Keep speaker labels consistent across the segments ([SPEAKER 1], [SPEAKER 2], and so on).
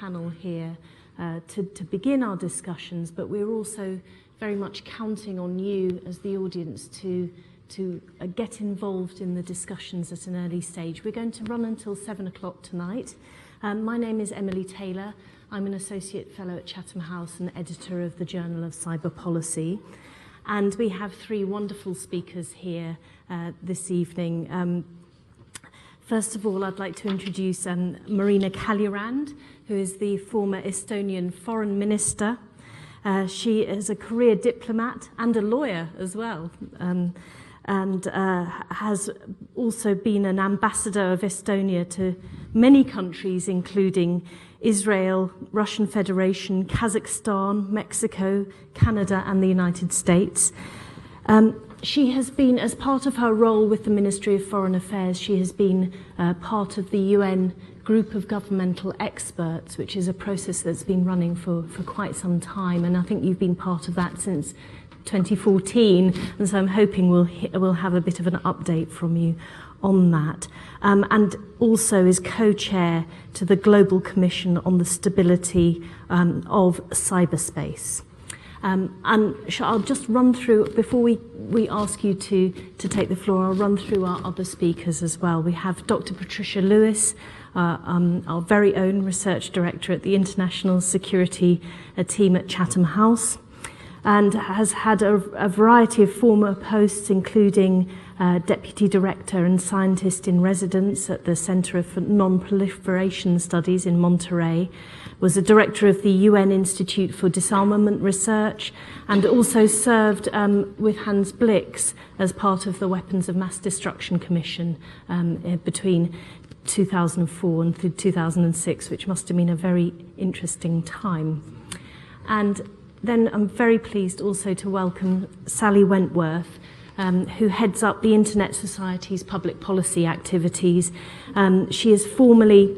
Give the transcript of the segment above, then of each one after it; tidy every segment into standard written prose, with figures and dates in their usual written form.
[SPEAKER 1] panel here to begin our discussions, but we're also very much counting on you as the audience to get involved in the discussions at an early stage. We're going to run until 7 o'clock tonight. My name is Emily Taylor. I'm an Associate Fellow at Chatham House and editor of the Journal of Cyber Policy. And we have three wonderful speakers here this evening. First of all, I'd like to introduce Marina Kaljurand, who is the former Estonian Foreign Minister. She is a career diplomat and a lawyer as well, and has also been an ambassador of Estonia to many countries, including Israel, Russian Federation, Kazakhstan, Mexico, Canada, and the United States. She has been, as part of her role with the Ministry of Foreign Affairs, she has been part of the UN Group of Governmental Experts, which is a process that's been running for quite some time, and I think you've been part of that since 2014, and so I'm hoping we'll have a bit of an update from you on that. And also is co-chair to the Global Commission on the Stability of Cyberspace. And I'll just run through, before we ask you to take the floor, I'll run through our other speakers as well. We have Dr. Patricia Lewis, our very own research director at the International Security team at Chatham House, and has had a variety of former posts, including Deputy Director and Scientist in Residence at the Center for Non-Proliferation Studies in Monterey, was a Director of the UN Institute for Disarmament Research, and also served with Hans Blix as part of the Weapons of Mass Destruction Commission between 2004 and 2006, which must have been a very interesting time. And then I'm very pleased also to welcome Sally Wentworth, who heads up the Internet Society's public policy activities. She is formerly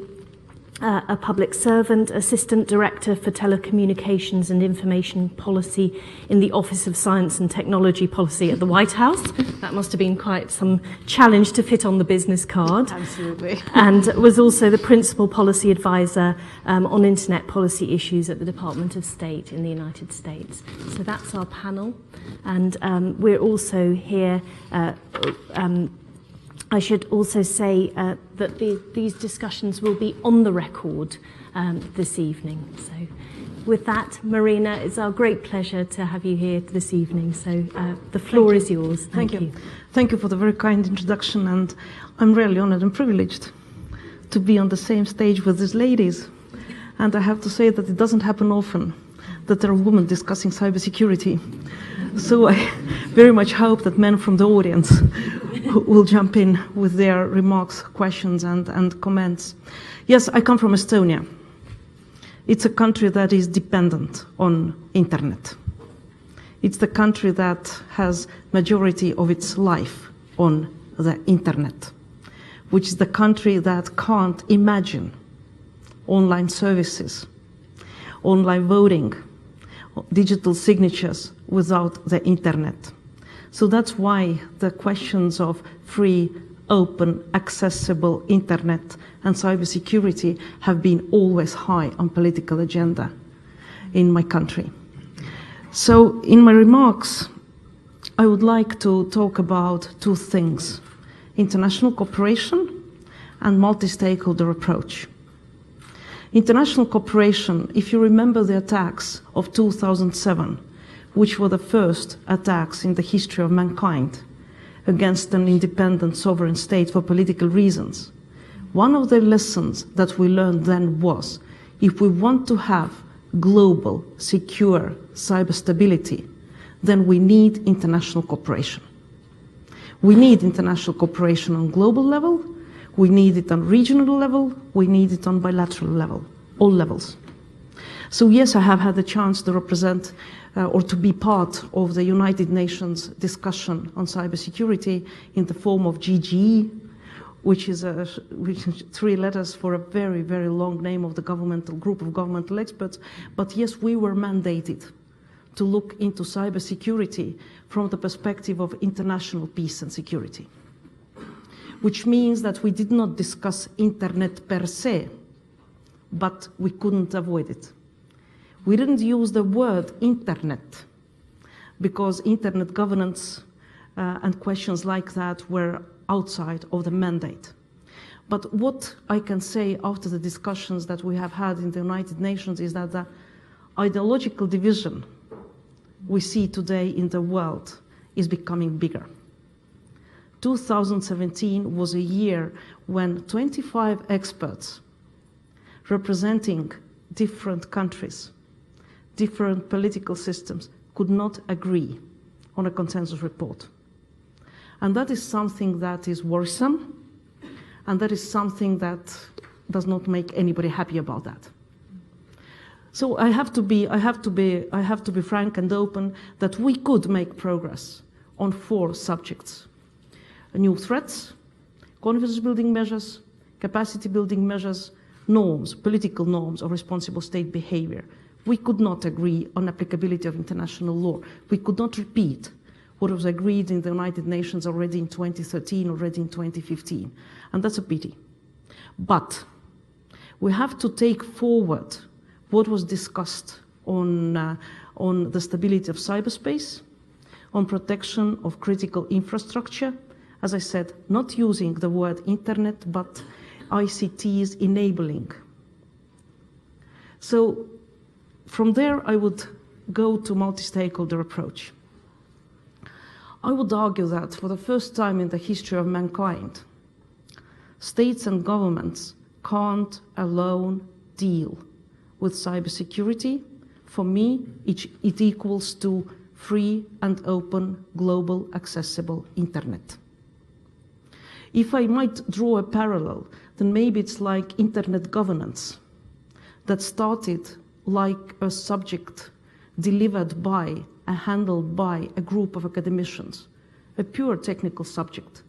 [SPEAKER 1] a public servant, Assistant Director for Telecommunications and Information Policy in the Office of Science and Technology Policy at the White House. That must have been quite some challenge to fit on the business card.
[SPEAKER 2] Absolutely.
[SPEAKER 1] And was also the Principal Policy Advisor on Internet policy issues at the Department of State in the United States. So that's our panel. And we're also here I should also say that these discussions will be on the record this evening. So with that, Marina, it's our great pleasure to have you here this evening. So the floor is yours. Thank you.
[SPEAKER 2] Thank you for the very kind introduction, and I'm really honored and privileged to be on the same stage with these ladies. And I have to say that it doesn't happen often that there are women discussing cybersecurity. So I very much hope that men from the audience will jump in with their remarks, questions, and comments. Yes, I come from Estonia. It's a country that is dependent on internet. It's the country that has majority of its life on the internet, which is the country that can't imagine online services, online voting, digital signatures without the internet. So that's why the questions of free, open, accessible internet and cybersecurity have been always high on political agenda in my country. So in my remarks, I would like to talk about two things: international cooperation and multi-stakeholder approach. International cooperation, if you remember the attacks of 2007, which were the first attacks in the history of mankind against an independent sovereign state for political reasons. One of the lessons that we learned then was, if we want to have global, secure cyber stability, then we need international cooperation. We need international cooperation on global level, we need it on regional level, we need it on bilateral level, all levels. So yes, I have had the chance to represent or to be part of the United Nations discussion on cybersecurity in the form of GGE, which is three letters for a very, very long name of the governmental group of governmental experts. But yes, we were mandated to look into cybersecurity from the perspective of international peace and security, which means that we did not discuss internet per se, but we couldn't avoid it. We didn't use the word internet because internet governance and questions like that were outside of the mandate. But what I can say after the discussions that we have had in the United Nations is that the ideological division we see today in the world is becoming bigger. 2017 was a year when 25 experts representing different countries, different political systems, could not agree on a consensus report. And that is something that is worrisome, and that is something that does not make anybody happy about that. So I have to be frank and open that we could make progress on 4 subjects: new threats, confidence building measures, capacity building measures, norms, political norms of responsible state behavior. We could not agree on applicability of international law. We could not repeat what was agreed in the United Nations already in 2013, already in 2015. And that's a pity. But we have to take forward what was discussed on the stability of cyberspace, on protection of critical infrastructure. As I said, not using the word internet, but ICTs enabling. So from there, I would go to multi-stakeholder approach. I would argue that for the first time in the history of mankind, states and governments can't alone deal with cybersecurity. For me, it equals to free and open, global, accessible internet. If I might draw a parallel, then maybe it's like internet governance that started like a subject delivered by and handled by a group of academicians, a pure technical subject,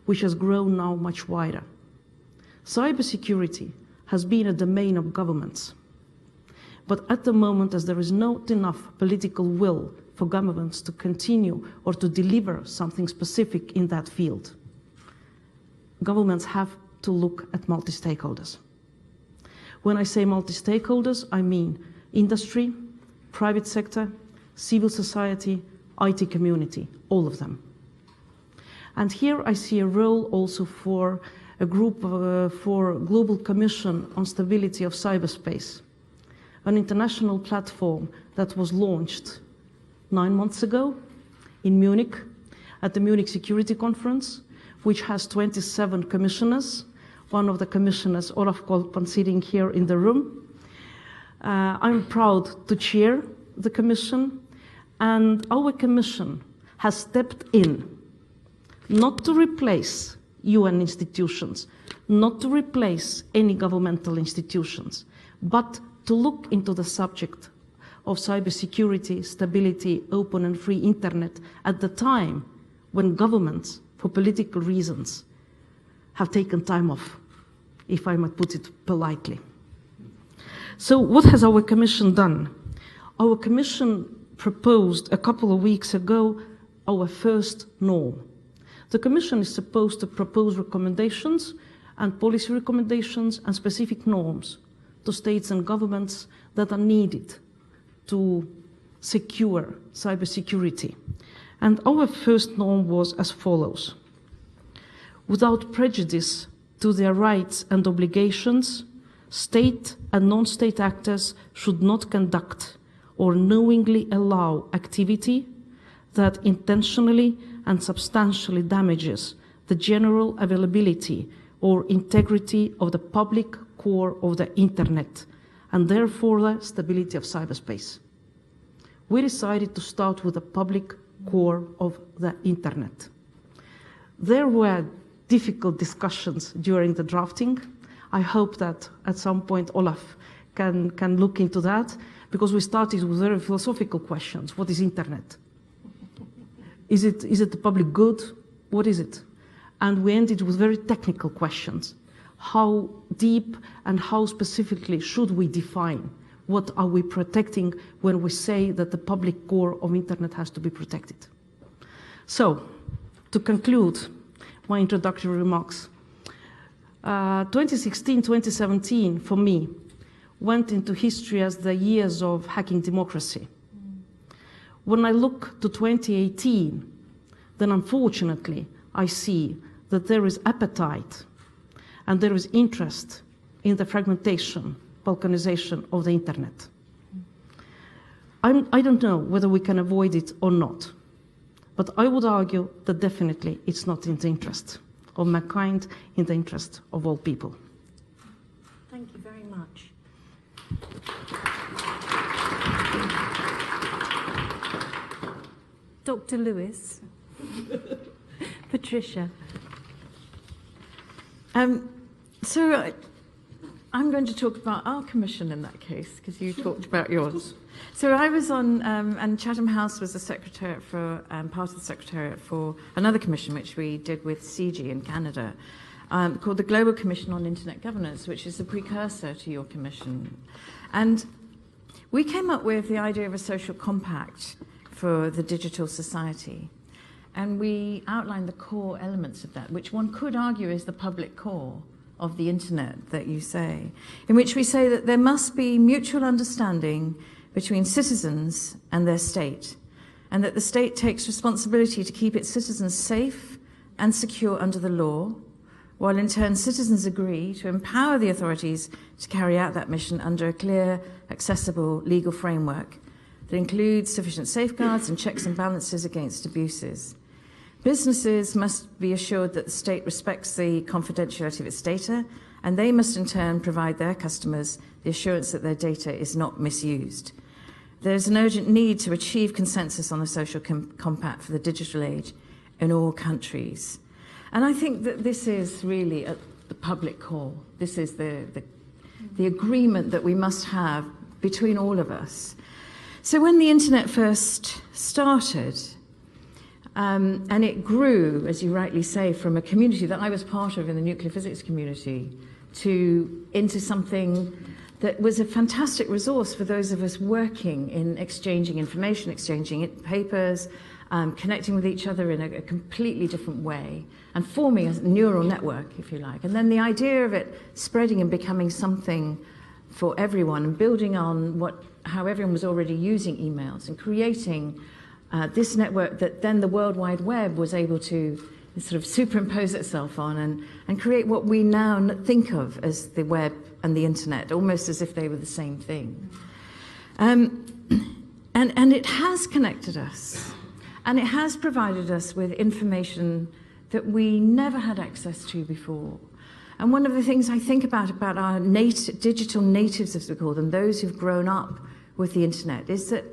[SPEAKER 2] which has grown now much wider. Cybersecurity has been a domain of governments. But at the moment, as there is not enough political will for governments to continue or to deliver something specific in that field, governments have to look at multi-stakeholders. When I say multi-stakeholders, I mean industry, private sector, civil society, IT community, all of them. And here I see a role also for a group for Global Commission on Stability of Cyberspace, an international platform that was launched 9 months ago in Munich at the Munich Security Conference, which has 27 commissioners. One of the commissioners, Olaf Kolpan, sitting here in the room. I'm proud to chair the commission, and our commission has stepped in, not to replace UN institutions, not to replace any governmental institutions, but to look into the subject of cybersecurity, stability, open and free internet at the time when governments, for political reasons, have taken time off, if I might put it politely. So what has our commission done? Our commission proposed a couple of weeks ago our first norm. The commission is supposed to propose recommendations and policy recommendations and specific norms to states and governments that are needed to secure cybersecurity. And our first norm was as follows: without prejudice to their rights and obligations, state and non-state actors should not conduct or knowingly allow activity that intentionally and substantially damages the general availability or integrity of the public core of the internet, and therefore the stability of cyberspace. We decided to start with the public core of the internet. There were difficult discussions during the drafting. I hope that at some point Olaf can look into that, because we started with very philosophical questions. What is internet? Is it the public good? What is it? And we ended with very technical questions. How deep and how specifically should we define? What are we protecting when we say that the public core of internet has to be protected? So, to conclude my introductory remarks, 2016-2017 for me went into history as the years of hacking democracy. When I look to 2018, then unfortunately I see that there is appetite and there is interest in the fragmentation, balkanization of the internet. I don't know whether we can avoid it or not, but I would argue that definitely it's not in the interest of mankind, in the interest of all people.
[SPEAKER 1] Thank you very much. Dr. Lewis. Patricia.
[SPEAKER 3] So I'm going to talk about our commission in that case, because you talked about yours. So I was on, and Chatham House was the secretariat for, part of the secretariat for another commission which we did with CG in Canada, called the Global Commission on Internet Governance, which is the precursor to your commission. And we came up with the idea of a social compact for the digital society. And we outlined the core elements of that, which one could argue is the public core of the internet that you say, in which we say that there must be mutual understanding between citizens and their state, and that the state takes responsibility to keep its citizens safe and secure under the law, while in turn citizens agree to empower the authorities to carry out that mission under a clear, accessible legal framework that includes sufficient safeguards and checks and balances against abuses. Businesses must be assured that the state respects the confidentiality of its data, and they must in turn provide their customers the assurance that their data is not misused. There's an urgent need to achieve consensus on a social compact for the digital age in all countries. And I think that this is really at the public core. This is the agreement that we must have between all of us. So when the internet first started, and it grew, as you rightly say, from a community that I was part of in the nuclear physics community into something that was a fantastic resource for those of us working in exchanging information, exchanging papers, connecting with each other in a completely different way, and forming a neural network, if you like. And then the idea of it spreading and becoming something for everyone, and building on how everyone was already using emails, and creating this network that then the World Wide Web was able to sort of superimpose itself on and create what we now think of as the web and the internet, almost as if they were the same thing. And it has connected us, and it has provided us with information that we never had access to before. And one of the things I think about our digital natives, as we call them, those who've grown up with the internet, is that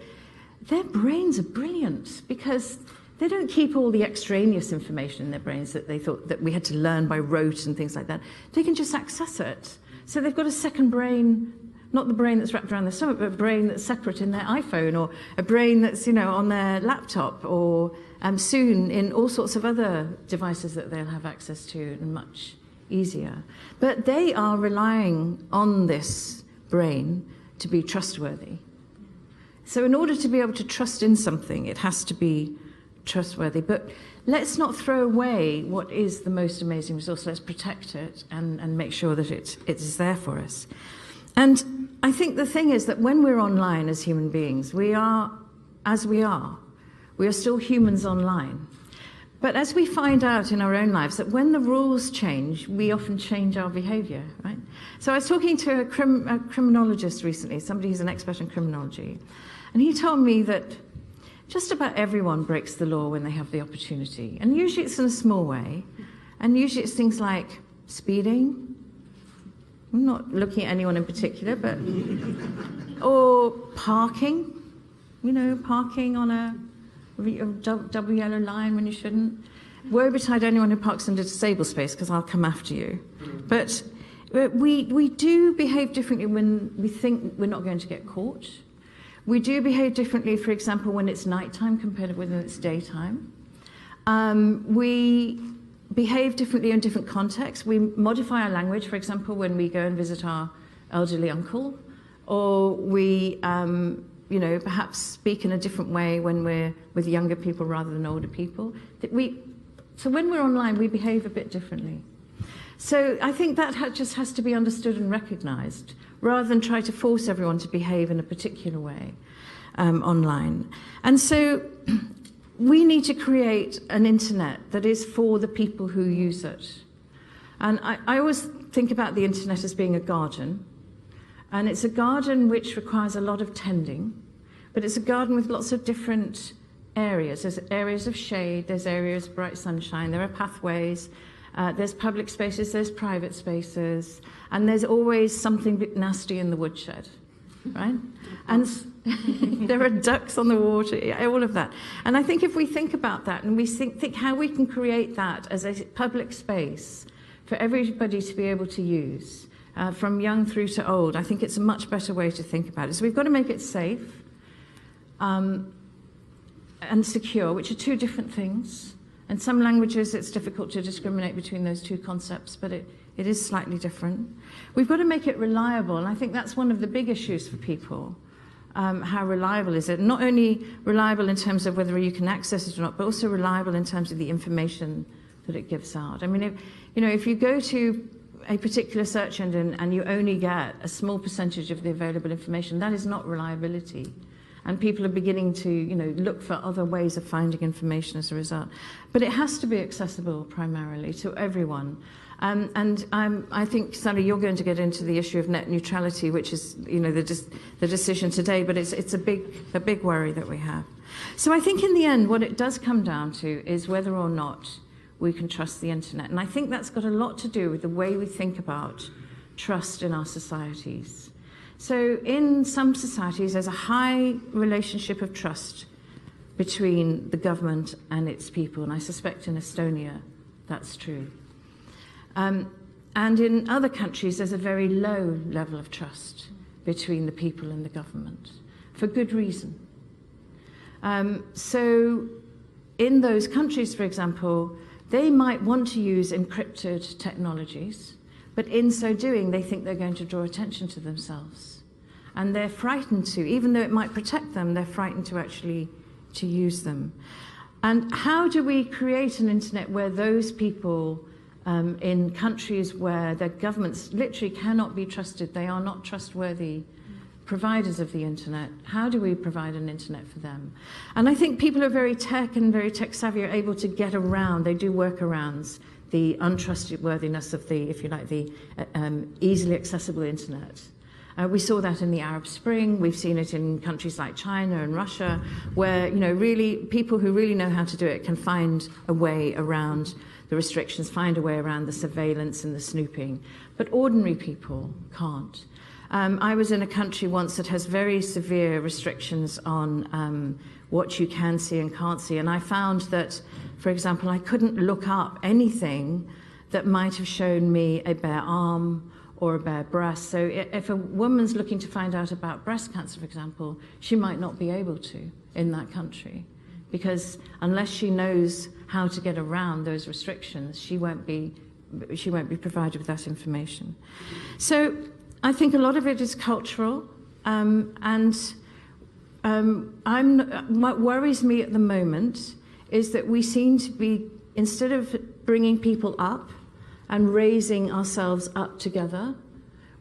[SPEAKER 3] their brains are brilliant, because they don't keep all the extraneous information in their brains that they thought that we had to learn by rote and things like that. They can just access it. So they've got a second brain, not the brain that's wrapped around their stomach, but a brain that's separate in their iPhone, or a brain that's, on their laptop, or soon in all sorts of other devices that they'll have access to, and much easier. But they are relying on this brain to be trustworthy. So in order to be able to trust in something, it has to be trustworthy. But let's not throw away what is the most amazing resource. Let's protect it and make sure that it is there for us. And I think the thing is that when we're online as human beings, we are as we are. We are still humans online. But as we find out in our own lives that when the rules change, we often change our behavior, right? So I was talking to a criminologist recently, somebody who's an expert in criminology, and he told me that just about everyone breaks the law when they have the opportunity. And usually it's in a small way. And usually it's things like speeding. I'm not looking at anyone in particular, but... or parking. Parking on a double yellow line when you shouldn't. Woe betide anyone who parks in a disabled space, because I'll come after you. But we do behave differently when we think we're not going to get caught. We do behave differently, for example, when it's nighttime compared with when it's daytime. We behave differently in different contexts. We modify our language, for example, when we go and visit our elderly uncle, or we, perhaps speak in a different way when we're with younger people rather than older people. So when we're online, we behave a bit differently. So I think that just has to be understood and recognized, rather than try to force everyone to behave in a particular way online. And so we need to create an internet that is for the people who use it. And I always think about the internet as being a garden. And it's a garden which requires a lot of tending, but it's a garden with lots of different areas. There's areas of shade, there's areas of bright sunshine, there are pathways, there's public spaces, there's private spaces, and there's always something a bit nasty in the woodshed, right? And there are ducks on the water, all of that. And I think if we think about that and we think how we can create that as a public space for everybody to be able to use, from young through to old, I think it's a much better way to think about it. So we've got to make it safe and secure, which are two different things. In some languages, it's difficult to discriminate between those two concepts, but it is slightly different. We've got to make it reliable, and I think that's one of the big issues for people. How reliable is it? Not only reliable in terms of whether you can access it or not, but also reliable in terms of the information that it gives out. I mean, if you go to a particular search engine and you only get a small percentage of the available information, that is not reliability. And people are beginning to, look for other ways of finding information as a result. But it has to be accessible primarily to everyone. I think, Sally, you're going to get into the issue of net neutrality, which is, the decision today, but it's a big worry that we have. So I think in the end, what it does come down to is whether or not we can trust the internet. And I think that's got a lot to do with the way we think about trust in our societies. So in some societies, there's a high relationship of trust between the government and its people, and I suspect in Estonia that's true. And in other countries, there's a very low level of trust between the people and the government, for good reason. So in those countries, for example, they might want to use encrypted technologies, but in so doing, they think they're going to draw attention to themselves. And they're frightened to, even though it might protect them, they're frightened to actually to use them. And how do we create an internet where those people in countries where their governments literally cannot be trusted, they are not trustworthy providers of the internet, how do we provide an internet for them? And I think people who are very tech and very tech savvy are able to get around, they do workarounds, the untrustworthiness of the, if you like, the easily accessible internet. We saw that in the Arab Spring. We've seen it in countries like China and Russia, where really people who really know how to do it can find a way around the restrictions, find a way around the surveillance and the snooping. But ordinary people can't. I was in a country once that has very severe restrictions on what you can see and can't see, and I found that, for example, I couldn't look up anything that might have shown me a bare arm or a bare breast. So if a woman's looking to find out about breast cancer, for example, she might not be able to in that country, because unless she knows how to get around those restrictions, she won't be provided with that information. So I think a lot of it is cultural, what worries me at the moment is that we seem to be, instead of bringing people up and raising ourselves up together,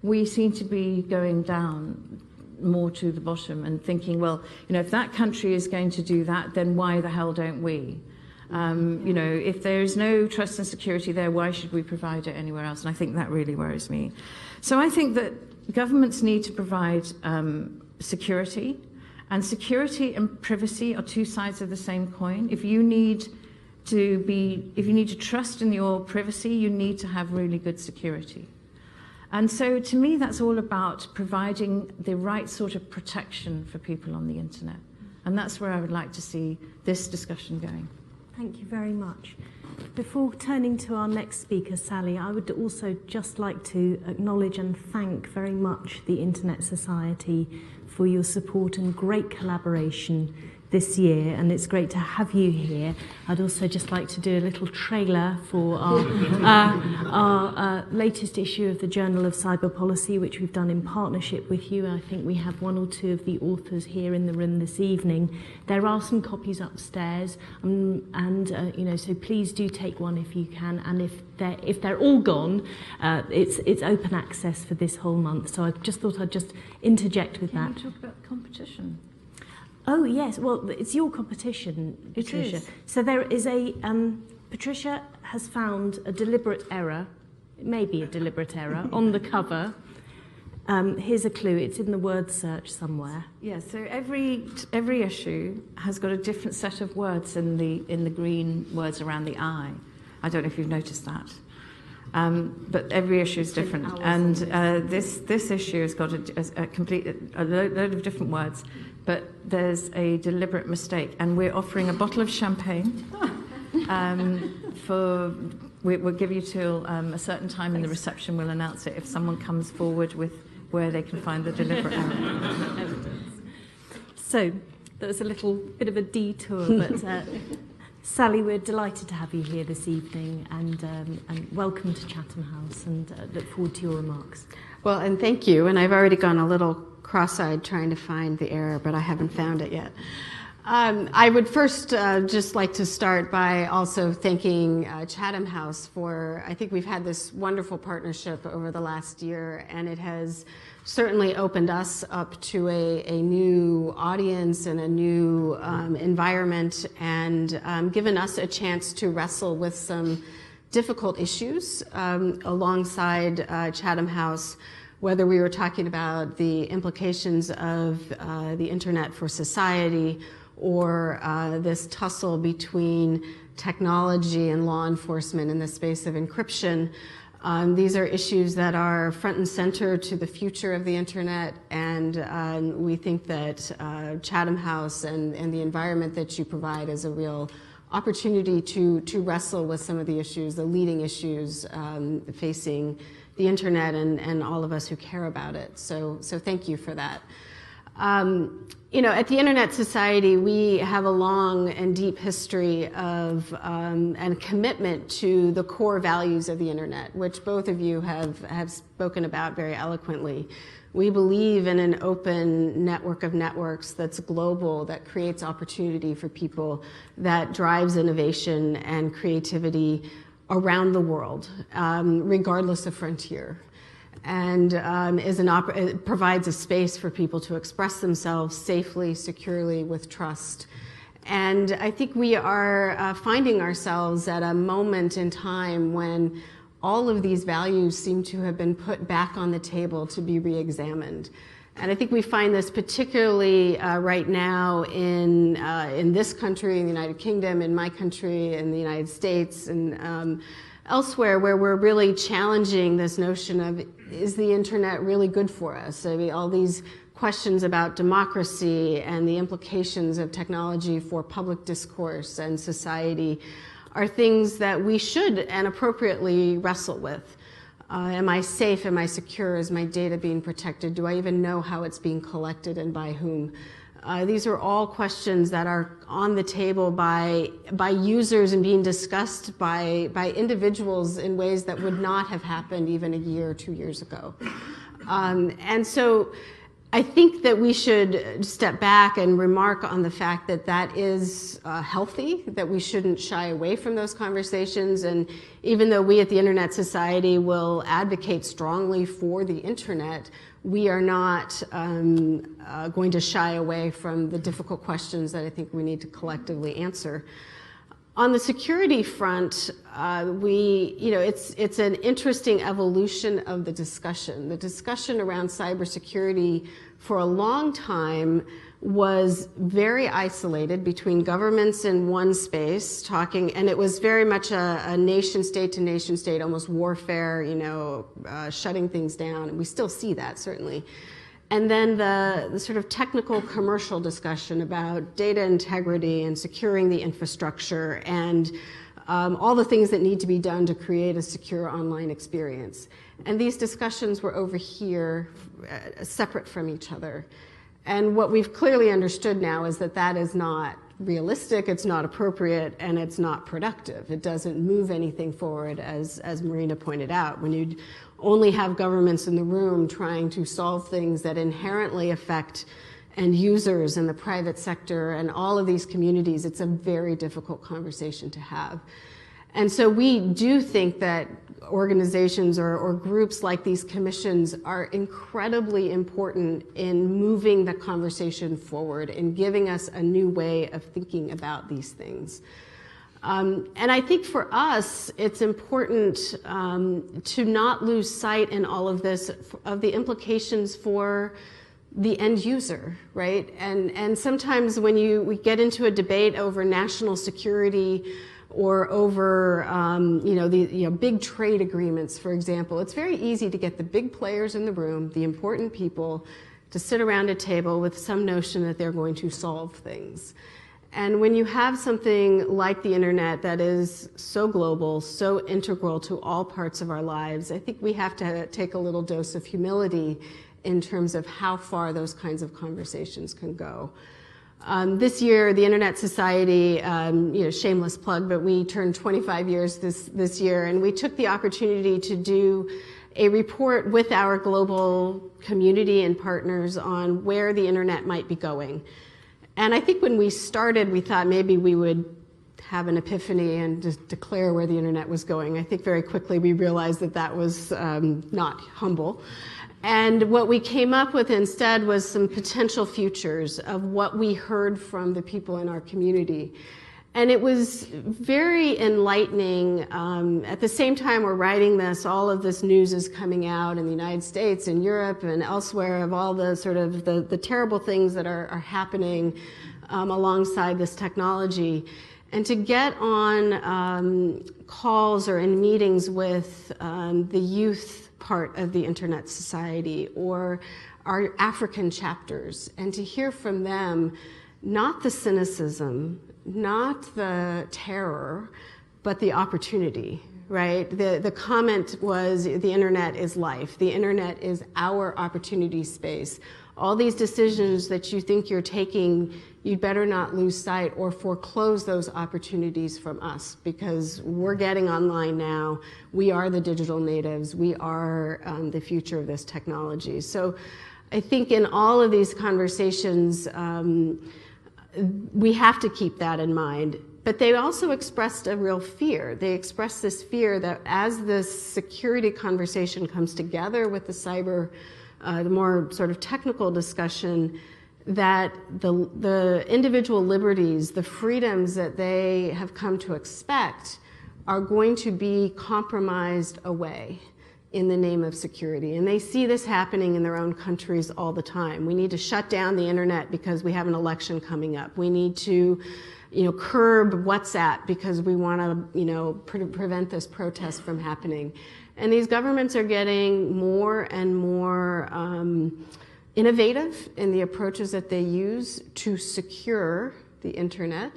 [SPEAKER 3] we seem to be going down more to the bottom and thinking, well, if that country is going to do that, then why the hell don't we? If there is no trust and security there, why should we provide it anywhere else? And I think that really worries me. So I think that governments need to provide security, and security and privacy are two sides of the same coin. If you need to trust in your privacy, you need to have really good security. And so to me, that's all about providing the right sort of protection for people on the internet. And that's where I would like to see this discussion going.
[SPEAKER 1] Thank you very much. Before turning to our next speaker, Sally, I would also just like to acknowledge and thank very much the Internet Society for your support and great collaboration this year, and it's great to have you here. I'd also just like to do a little trailer for our latest issue of the Journal of Cyber Policy, which we've done in partnership with you. I think we have one or two of the authors here in the room this evening. There are some copies upstairs, so please do take one if you can. And if they're all gone, it's open access for this whole month. So I just thought I'd just interject with that.
[SPEAKER 3] Can you talk about the competition?
[SPEAKER 1] Oh, yes. Well, it's your competition, Patricia.
[SPEAKER 3] It is.
[SPEAKER 1] So there is Patricia has found a deliberate error, it may be a deliberate error, on the cover. Here's a clue. It's in the word search somewhere.
[SPEAKER 3] Yeah, so every issue has got a different set of words in the green words around the I. I don't know if you've noticed that. But every issue is different. And this issue has got a load of different words. But there's a deliberate mistake, and we're offering a bottle of champagne. We'll give you till a certain time in the reception. We'll announce it if someone comes forward with where they can find the deliberate error.
[SPEAKER 1] So that was a little bit of a detour, but Sally, we're delighted to have you here this evening, and welcome to Chatham House, and look forward to your remarks.
[SPEAKER 4] Well, and thank you. And I've already gone a little cross-eyed trying to find the error, but I haven't found it yet. I would first just like to start by also thanking Chatham House for, I think we've had this wonderful partnership over the last year, and it has certainly opened us up to a new audience and a new environment, and given us a chance to wrestle with some difficult issues alongside Chatham House, whether we were talking about the implications of the internet for society, or this tussle between technology and law enforcement in the space of encryption. These are issues that are front and center to the future of the internet, and we think that Chatham House and the environment that you provide is a real opportunity to wrestle with some of the issues, the leading issues facing the internet and all of us who care about it. So thank you for that. At the Internet Society, we have a long and deep history of and commitment to the core values of the internet, which both of you have spoken about very eloquently. We believe in an open network of networks that's global, that creates opportunity for people, that drives innovation and creativity around the world, regardless of frontier. And it provides a space for people to express themselves safely, securely, with trust. And I think we are finding ourselves at a moment in time when all of these values seem to have been put back on the table to be re-examined. And I think we find this particularly right now in this country, in the United Kingdom, in my country, in the United States, and elsewhere, where we're really challenging this notion of, is the internet really good for us? I mean, all these questions about democracy and the implications of technology for public discourse and society are things that we should and appropriately wrestle with. Am I safe? Am I secure? Is my data being protected? Do I even know how it's being collected and by whom? These are all questions that are on the table by users and being discussed by individuals in ways that would not have happened even a year or 2 years ago. And so I think that we should step back and remark on the fact that that is healthy, that we shouldn't shy away from those conversations. And even though we at the Internet Society will advocate strongly for the internet, we are not going to shy away from the difficult questions that I think we need to collectively answer. On the security front, it's an interesting evolution of the discussion. The discussion around cybersecurity for a long time was very isolated between governments in one space talking, and it was very much a nation state to nation state, almost warfare, shutting things down, and we still see that certainly. And then the sort of technical commercial discussion about data integrity and securing the infrastructure and all the things that need to be done to create a secure online experience. And these discussions were over here, separate from each other. And what we've clearly understood now is that that is not realistic, it's not appropriate, and it's not productive. It doesn't move anything forward, as Marina pointed out. When you only have governments in the room trying to solve things that inherently affect end users and the private sector and all of these communities, it's a very difficult conversation to have. And so we do think that organizations or groups like these commissions are incredibly important in moving the conversation forward and giving us a new way of thinking about these things. And I think for us, it's important to not lose sight in all of this of the implications for the end user, right? And sometimes when we get into a debate over national security or over big trade agreements, for example, it's very easy to get the big players in the room, the important people, to sit around a table with some notion that they're going to solve things. And when you have something like the internet that is so global, so integral to all parts of our lives, I think we have to take a little dose of humility in terms of how far those kinds of conversations can go. This year, the Internet Society, shameless plug, but we turned 25 years this year, and we took the opportunity to do a report with our global community and partners on where the internet might be going. And I think when we started, we thought maybe we would have an epiphany and just declare where the internet was going. I think very quickly we realized that that was not humble. And what we came up with instead was some potential futures of what we heard from the people in our community. And it was very enlightening. At the same time we're writing this, all of this news is coming out in the United States and Europe and elsewhere of all the sort of the terrible things that are happening alongside this technology. And to get on calls or in meetings with the youth part of the Internet Society or our African chapters, and to hear from them not the cynicism, not the terror, but the opportunity, right? The comment was, the internet is life. The internet is our opportunity space. All these decisions that you think you're taking, you'd better not lose sight or foreclose those opportunities from us, because we're getting online now. We are the digital natives. We are the future of this technology. So I think in all of these conversations, we have to keep that in mind. But they also expressed a real fear. They expressed this fear that as this security conversation comes together with the more sort of technical discussion, that the individual liberties, the freedoms that they have come to expect are going to be compromised away in the name of security. And they see this happening in their own countries all the time. We need to shut down the internet because we have an election coming up. We need to curb WhatsApp because we want to prevent this protest from happening. And these governments are getting more and more innovative in the approaches that they use to secure the internet,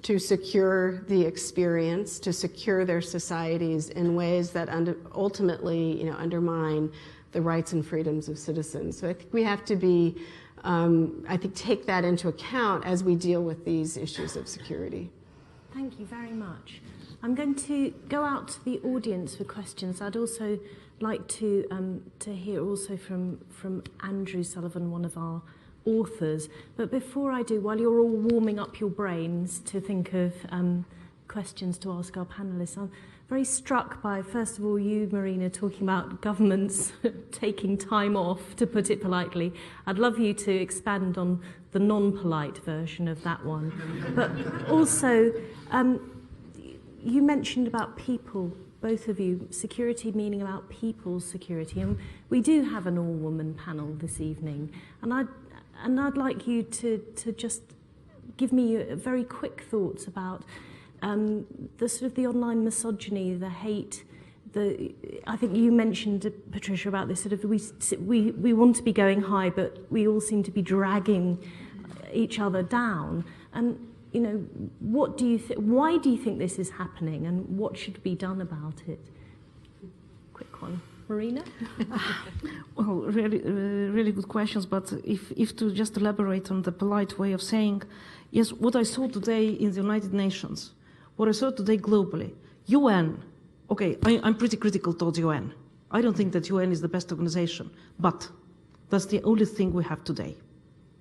[SPEAKER 4] to secure the experience, to secure their societies in ways that ultimately undermine the rights and freedoms of citizens. So I think we have to be, take that into account as we deal with these issues of security.
[SPEAKER 1] Thank you very much. I'm going to go out to the audience for questions. I'd also like to hear also from Andrew Sullivan, one of our authors. But before I do, while you're all warming up your brains to think of questions to ask our panelists, I'm very struck by, first of all, you, Marina, talking about governments taking time off, to put it politely. I'd love you to expand on the non-polite version of that one. But also, you mentioned about people, both of you, security meaning about people's security. And we do have an all-woman panel this evening. And I'd like you to just give me very quick thoughts about the sort of the online misogyny, the hate. I think you mentioned, Patricia, about this sort of we want to be going high, but we all seem to be dragging each other down. And what do you why do you think this is happening, and what should be done about it? Quick one. Marina?
[SPEAKER 2] Well, really good questions, but if to just elaborate on the polite way of saying, yes, what I saw today in the United Nations, what I saw today globally, UN, okay, I'm pretty critical towards UN. I don't think that UN is the best organization, but that's the only thing we have today.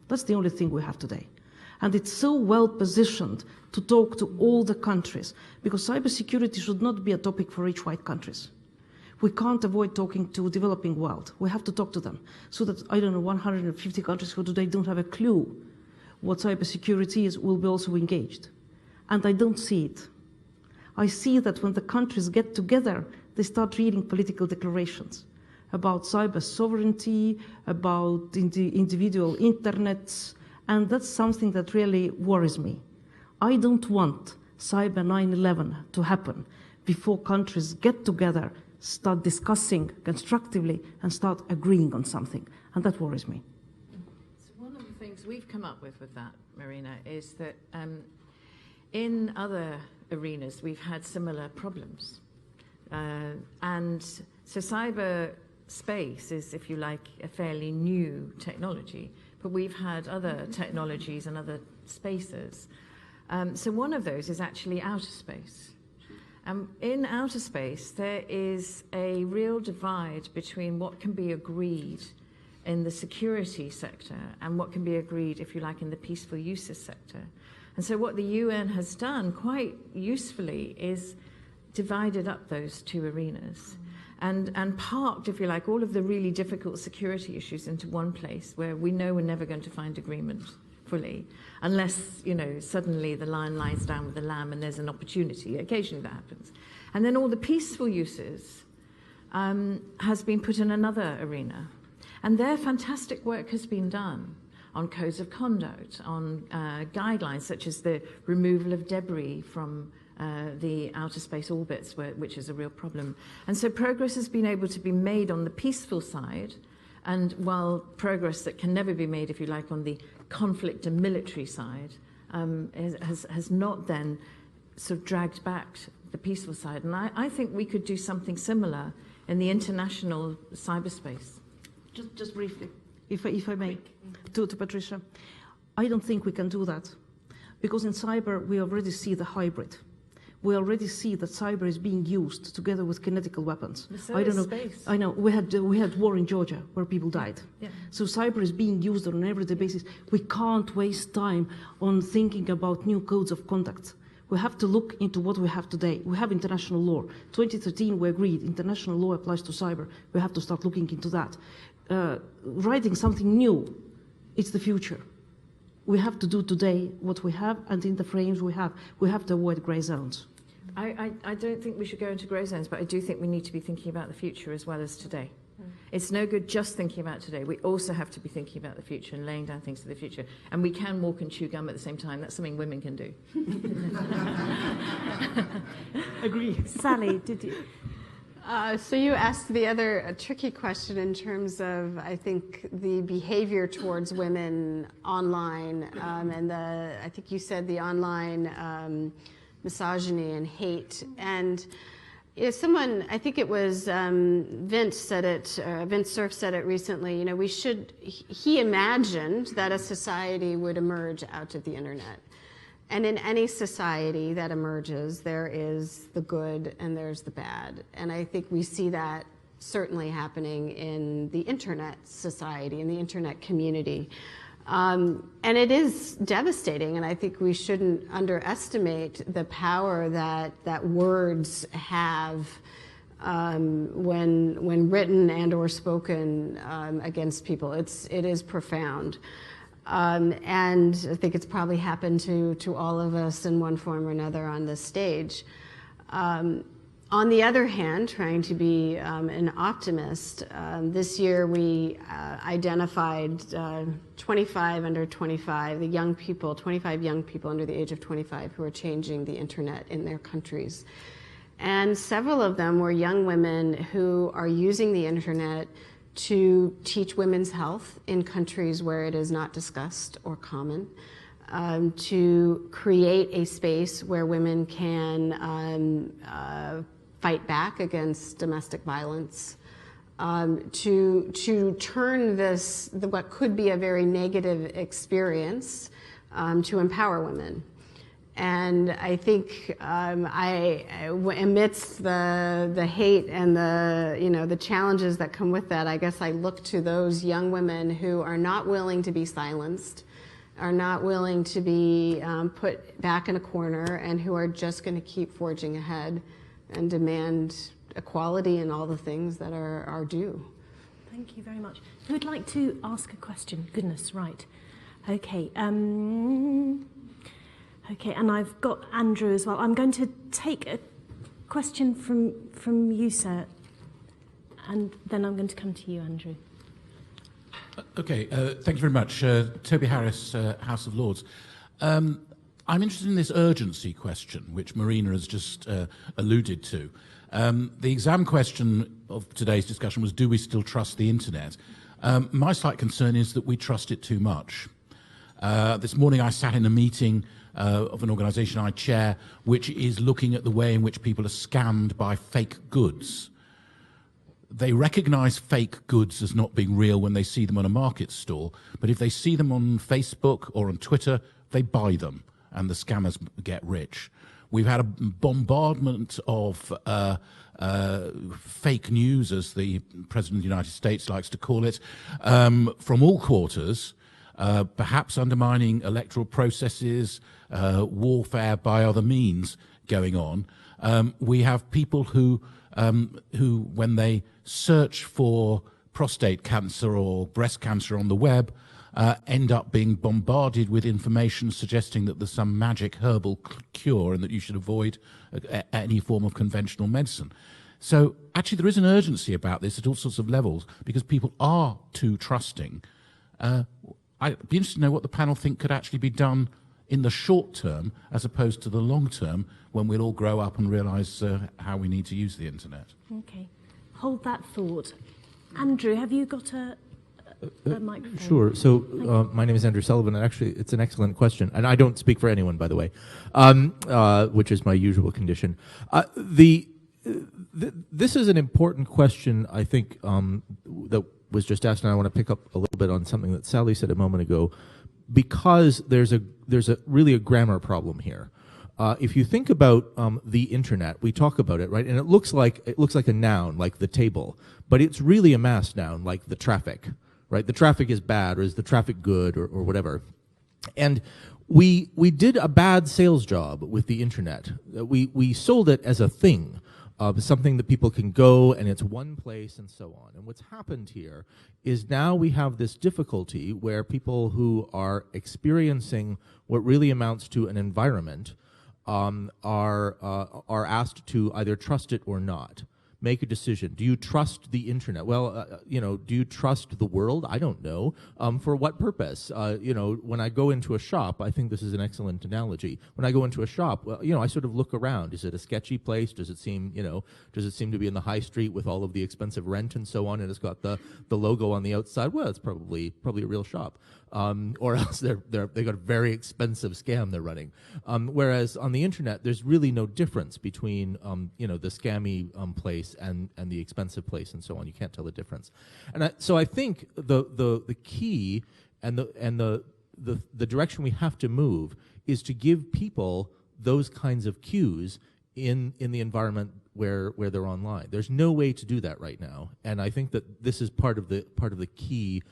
[SPEAKER 2] That's the only thing we have today. And it's so well positioned to talk to all the countries, because cybersecurity should not be a topic for rich white countries. We can't avoid talking to developing world. We have to talk to them. So that, I don't know, 150 countries who today don't have a clue what cybersecurity is will be also engaged. And I don't see it. I see that when the countries get together, they start reading political declarations about cyber sovereignty, about individual internets, and that's something that really worries me. I don't want cyber 9/11 to happen before countries get together, start discussing constructively, and start agreeing on something, and that worries me.
[SPEAKER 3] So one of the things we've come up with that, Marina, is that in other arenas we've had similar problems. And so cyberspace is, if you like, a fairly new technology, but we've had other technologies and other spaces. So one of those is actually outer space. In outer space, there is a real divide between what can be agreed in the security sector and what can be agreed, if you like, in the peaceful uses sector. And so what the UN has done quite usefully is divided up those two arenas and parked, if you like, all of the really difficult security issues into one place where we know we're never going to find agreement fully, unless, you know, suddenly the lion lies down with the lamb and there's an opportunity. Occasionally that happens. And then all the peaceful uses has been put in another arena. And there fantastic work has been done on codes of conduct, on guidelines such as the removal of debris from the outer space orbits, which is a real problem. And so progress has been able to be made on the peaceful side, and while progress that can never be made, if you like, on the conflict and military side has not then sort of dragged back the peaceful side. And I think we could do something similar in the international cyberspace.
[SPEAKER 2] Just briefly, if I may, to Patricia, I don't think we can do that, because in cyber we already see the hybrid. We already see that cyber is being used together with kinetical weapons.
[SPEAKER 3] So I don't know. Space.
[SPEAKER 2] I know we had war in Georgia where people died. Yeah. So cyber is being used on an everyday basis. We can't waste time on thinking about new codes of conduct. We have to look into what we have today. We have international law. 2013 we agreed international law applies to cyber. We have to start looking into that. Writing something new, it's the future. We have to do today what we have, and in the frames we have to avoid grey zones.
[SPEAKER 3] I don't think we should go into grey zones, but I do think we need to be thinking about the future as well as today. It's no good just thinking about today. We also have to be thinking about the future and laying down things for the future. And we can walk and chew gum at the same time. That's something women can do.
[SPEAKER 1] Agree. Sally, did you?
[SPEAKER 4] So you asked the other tricky question in terms of, I think, the behavior towards women online, and I think you said the online misogyny and hate. And someone, I think it was Vince said it, Vince Cerf said it recently, you know, he imagined that a society would emerge out of the internet. And in any society that emerges, there is the good and there's the bad. And I think we see that certainly happening in the internet society, in the internet community. And it is devastating, and I think we shouldn't underestimate the power that words have when written and or spoken against people. It is profound. And I think it's probably happened to all of us in one form or another on this stage. On the other hand, trying to be an optimist, this year we identified 25 under 25, the young people, 25 young people under the age of 25 who are changing the internet in their countries. And several of them were young women who are using the internet to teach women's health in countries where it is not discussed or common, to create a space where women can fight back against domestic violence, to turn what could be a very negative experience to empower women. And I think amidst the hate and the challenges that come with that, I guess I look to those young women who are not willing to be silenced, are not willing to be put back in a corner, and who are just going to keep forging ahead and demand equality and all the things that are due.
[SPEAKER 1] Thank you very much. Who would like to ask a question? Goodness, right. Okay. Okay, and I've got Andrew as well. I'm going to take a question from you, sir, and then I'm going to come to you, Andrew.
[SPEAKER 5] Okay, thank you very much. Toby Harris, House of Lords. I'm interested in this urgency question, which Marina has just alluded to. The exam question of today's discussion was, do we still trust the internet? My slight concern is that we trust it too much. This morning I sat in a meeting of an organisation I chair, which is looking at the way in which people are scammed by fake goods. They recognise fake goods as not being real when they see them on a market stall, but if they see them on Facebook or on Twitter, they buy them, and the scammers get rich. We've had a bombardment of fake news, as the President of the United States likes to call it, from all quarters, perhaps undermining electoral processes, warfare by other means going on. We have people who, when they search for prostate cancer or breast cancer on the web, end up being bombarded with information suggesting that there's some magic herbal cure and that you should avoid any form of conventional medicine. So actually there is an urgency about this at all sorts of levels because people are too trusting. I'd be interested to know what the panel think could actually be done in the short term as opposed to the long term when we'll all grow up and realise how we need to use the internet.
[SPEAKER 1] Okay. Hold that thought. Andrew, have you got a microphone?
[SPEAKER 6] Sure. So my name is Andrew Sullivan, and actually it's an excellent question. And I don't speak for anyone, by the way, which is my usual condition. This is an important question, I think, that was just asked, and I want to pick up a little bit on something that Sally said a moment ago, because there's really a grammar problem here. If you think about the internet, we talk about it, right? And it looks like a noun, like the table, but it's really a mass noun, like the traffic, right? The traffic is bad, or is the traffic good, or whatever. And we did a bad sales job with the internet. We sold it as a thing, something that people can go and it's one place and so on. And what's happened here is now we have this difficulty where people who are experiencing what really amounts to an environment are asked to either trust it or not. Make a decision. Do you trust the internet? Well, do you trust the world? I don't know. For what purpose? When I go into a shop, I think this is an excellent analogy. When I go into a shop, well, I sort of look around. Is it a sketchy place? Does it seem to be in the high street with all of the expensive rent and so on, and it's got the logo on the outside? Well, it's probably a real shop. Or else they got a very expensive scam they're running. Whereas on the internet, there's really no difference between the scammy place and the expensive place and so on. You can't tell the difference. And so I think the key and the direction we have to move is to give people those kinds of cues in the environment where they're online. There's no way to do that right now, and I think that this is part of the key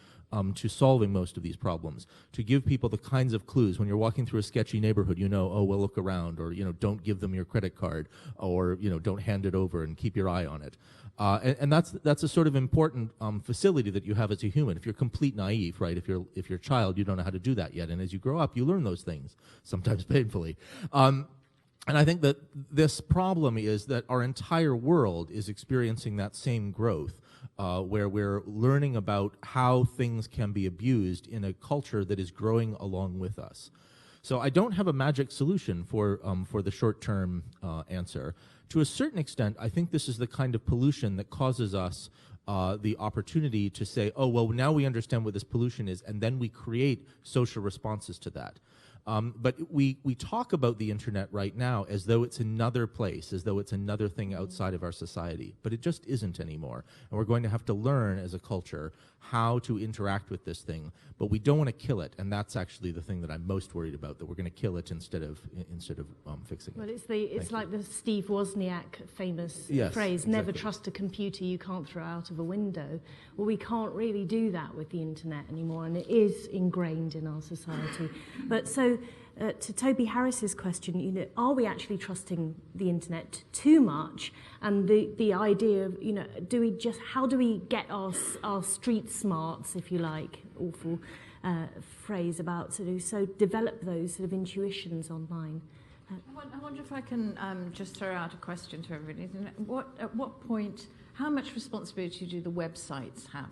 [SPEAKER 6] to solving most of these problems, to give people the kinds of clues. When you're walking through a sketchy neighborhood, oh, well, look around, or, don't give them your credit card, or, don't hand it over and keep your eye on it. And that's a sort of important facility that you have as a human. If you're complete naive, right, if you're a child, you don't know how to do that yet. And as you grow up, you learn those things, sometimes painfully. And I think that this problem is that our entire world is experiencing that same growth. Where we're learning about how things can be abused in a culture that is growing along with us. So I don't have a magic solution for the short-term answer. To a certain extent, I think this is the kind of pollution that causes us the opportunity to say, oh, well, now we understand what this pollution is, and then we create social responses to that. But we talk about the internet right now as though it's another place, as though it's another thing outside of our society. But it just isn't anymore. And we're going to have to learn as a culture how to interact with this thing. But we don't want to kill it. And that's actually the thing that I'm most worried about, that we're going to kill it instead of fixing it.
[SPEAKER 1] Well, it's like the Steve Wozniak famous phrase,
[SPEAKER 6] exactly.
[SPEAKER 1] never trust a computer you can't throw out of a window. Well, we can't really do that with the internet anymore, and it is ingrained in our society. But so, to Toby Harris's question, are we actually trusting the internet too much? And the idea of, how do we get our street smarts, if you like, awful phrase about develop those sort of intuitions online?
[SPEAKER 3] I wonder if I can just throw out a question to everybody. At what point, how much responsibility do the websites have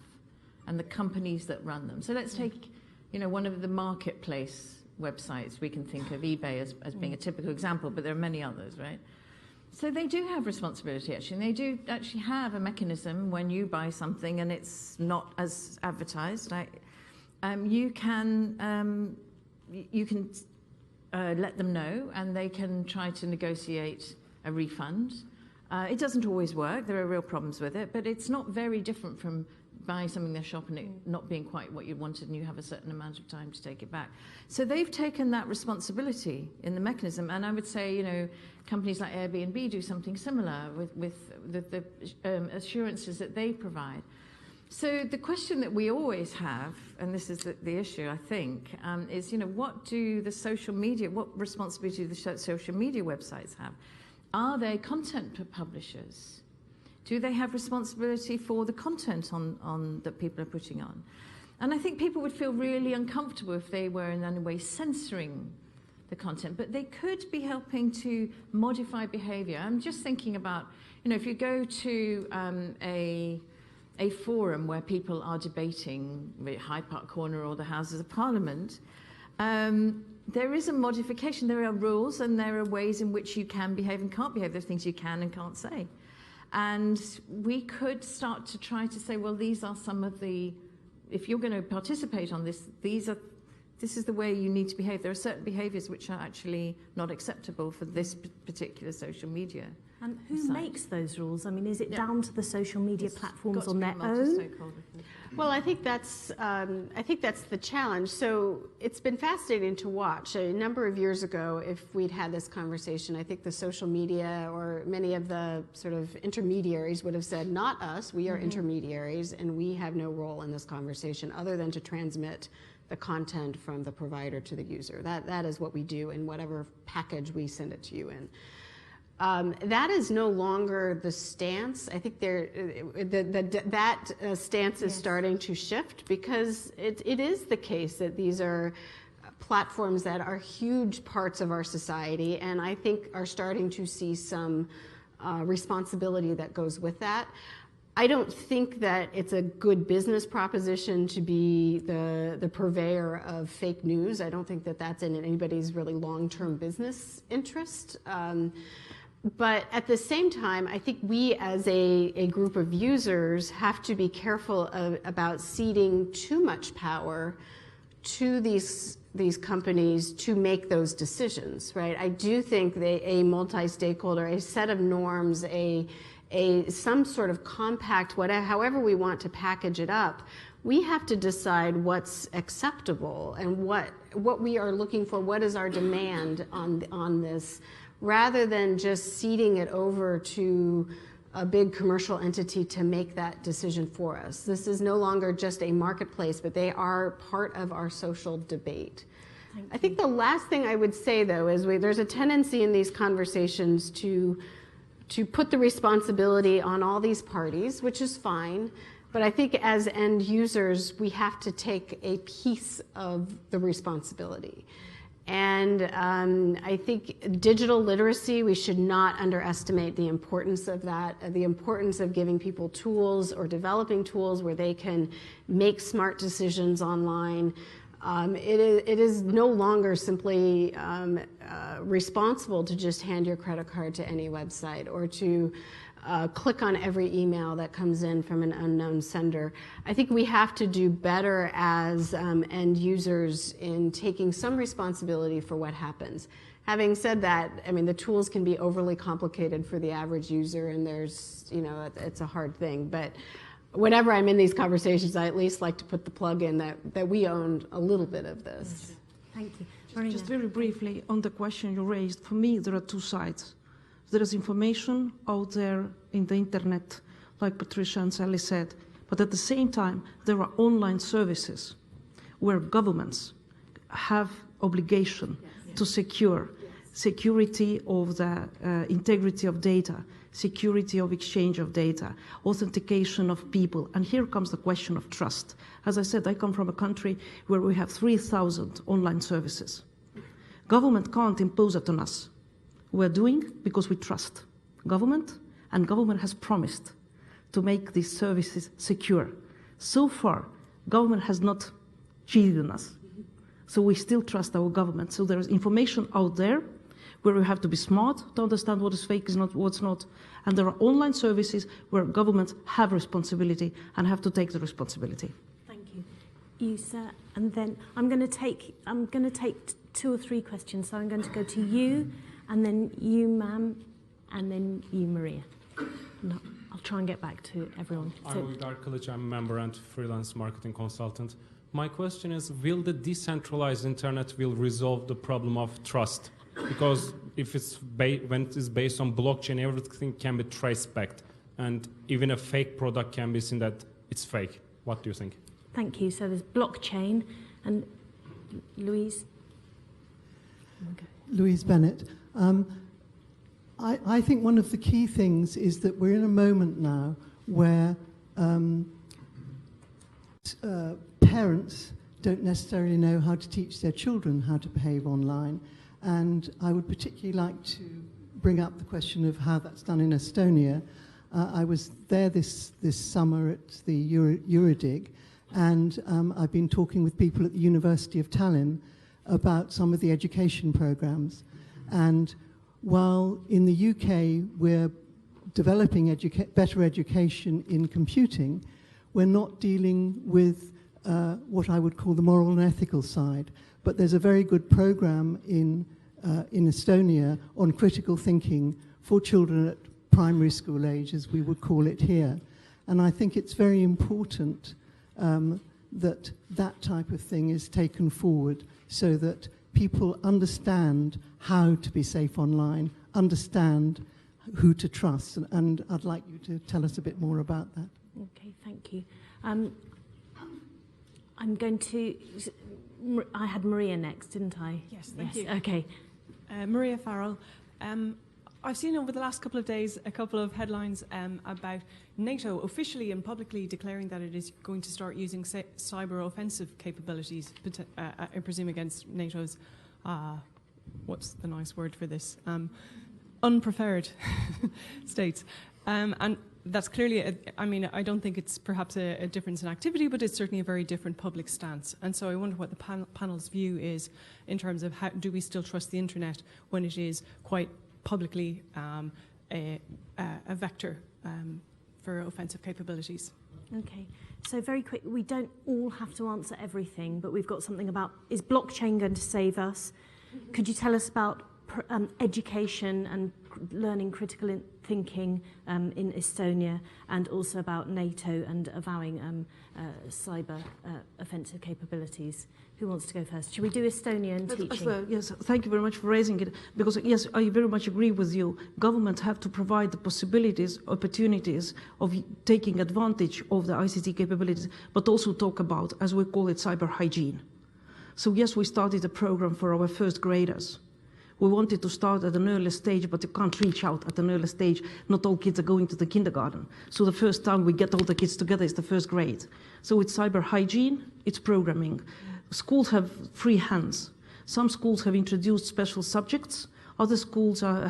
[SPEAKER 3] and the companies that run them? So let's take, one of the marketplace websites. We can think of eBay as being a typical example, but there are many others, right? So they do have responsibility, actually. And they do actually have a mechanism when you buy something and it's not as advertised. You can let them know, and they can try to negotiate a refund. It doesn't always work. There are real problems with it, but it's not very different from buying something in their shop and it not being quite what you wanted, and you have a certain amount of time to take it back. So they've taken that responsibility in the mechanism, and I would say, companies like Airbnb do something similar with the assurances that they provide. So the question that we always have, and this is the issue, I think, is, what responsibility do the social media websites have? Are they content publishers? Do they have responsibility for the content on that people are putting on? And I think people would feel really uncomfortable if they were in any way censoring the content, but they could be helping to modify behavior. I'm just thinking about, if you go to a forum where people are debating Hyde Park Corner or the Houses of Parliament, there is a modification. There are rules and there are ways in which you can behave and can't behave. There are things you can and can't say. And we could start to try to say, well, these are some of the, if you're going to participate on this, this is the way you need to behave. There are certain behaviors which are actually not acceptable for this particular social media.
[SPEAKER 1] And who makes those rules? I mean, is it down to the social media platforms on their own?
[SPEAKER 4] Well, I think that's the challenge. So it's been fascinating to watch. A number of years ago, if we'd had this conversation, I think the social media or many of the sort of intermediaries would have said, not us, we are intermediaries, and we have no role in this conversation other than to transmit the content from the provider to the user. That is what we do in whatever package we send it to you in. That is no longer the stance. I think that stance is starting to shift, because it is the case that these are platforms that are huge parts of our society, and I think are starting to see some responsibility that goes with that. I don't think that it's a good business proposition to be the purveyor of fake news. I don't think that that's in anybody's really long-term business interest. But at the same time, I think we as a group of users have to be careful about ceding too much power to these companies to make those decisions, right? I do think a multi-stakeholder, a set of norms, some sort of compact, however we want to package it up, we have to decide what's acceptable and what we are looking for, what is our demand on this, rather than just ceding it over to a big commercial entity to make that decision for us. This is no longer just a marketplace, but they are part of our social debate. I think the last thing I would say, though, is there's a tendency in these conversations to put the responsibility on all these parties, which is fine, but I think as end users, we have to take a piece of the responsibility. And I think digital literacy, we should not underestimate the importance of that, the importance of giving people tools or developing tools where they can make smart decisions online. It is no longer simply responsible to just hand your credit card to any website or to click on every email that comes in from an unknown sender. I think we have to do better as end users in taking some responsibility for what happens. Having said that, I mean, the tools can be overly complicated for the average user, and there's, you know, it's a hard thing. But whenever I'm in these conversations, I at least like to put the plug in that we own a little bit of this.
[SPEAKER 1] Thank you. Marina.
[SPEAKER 2] Just very briefly on the question you raised, for me there are two sides. There is information out there in the internet, like Patricia and Sally said, but at the same time there are online services where governments have obligation to secure security of the integrity of data, security of exchange of data, authentication of people. And here comes the question of trust. As I said, I come from a country where we have 3,000 online services. Government can't impose it on us. We're doing because we trust government, and government has promised to make these services secure. So far, government has not cheated on us. So we still trust our government. So there is information out there where we have to be smart to understand what is fake, is not, what's not. And there are online services where governments have responsibility and have to take the responsibility.
[SPEAKER 1] Thank you. You, sir, and then I'm going to take 2 or 3 questions. So I'm going to go to you, and then you, ma'am, and then you, Maria. No, I'll try and get back to everyone.
[SPEAKER 7] I'm Dark Kılıç. I'm a member and freelance marketing consultant. My question is, will the decentralized internet will resolve the problem of trust? Because if it's when it is based on blockchain, everything can be traced back, and even a fake product can be seen that it's fake. What do you think?
[SPEAKER 1] Thank you. So there's blockchain, and Louise. Okay.
[SPEAKER 8] Louise Bennett. I think one of the key things is that we're in a moment now where parents don't necessarily know how to teach their children how to behave online. And I would particularly like to bring up the question of how that's done in Estonia. I was there this summer at the Eurodig, and I've been talking with people at the University of Tallinn about some of the education programs. And while in the UK we're developing better education in computing, we're not dealing with what I would call the moral and ethical side. But there's a very good program in Estonia on critical thinking for children at primary school age, as we would call it here. And I think it's very important that that type of thing is taken forward so that people understand how to be safe online, understand who to trust. And I'd like you to tell us a bit more about that.
[SPEAKER 1] Okay, thank you. I'm going to... I had Maria next, didn't I?
[SPEAKER 9] Yes, thank you.
[SPEAKER 1] Okay.
[SPEAKER 9] Maria Farrell. I've seen over the last couple of days a couple of headlines about NATO officially and publicly declaring that it is going to start using cyber offensive capabilities, I presume against NATO's, what's the nice word for this, unprepared states. And that's clearly, I mean, I don't think it's perhaps a difference in activity, but it's certainly a very different public stance. And so I wonder what the panel's view is in terms of how do we still trust the internet when it is quite publicly a vector for offensive capabilities.
[SPEAKER 1] Okay, so very quick, we don't all have to answer everything, but we've got something about, is blockchain going to save us? Could you tell us about education and learning critical thinking in Estonia, and also about NATO and avowing cyber offensive capabilities? Who wants to go first? Should we do Estonia and teaching?
[SPEAKER 2] Yes, thank you very much for raising it, because yes, I very much agree with you. Governments have to provide the possibilities, opportunities of taking advantage of the ICT capabilities, but also talk about, as we call it, cyber hygiene. So yes, we started a program for our first graders. We wanted to start at an early stage, but you can't reach out at an early stage. Not all kids are going to the kindergarten. So the first time we get all the kids together is the first grade. So it's cyber hygiene, it's programming. Schools have free hands. Some schools have introduced special subjects. Other schools are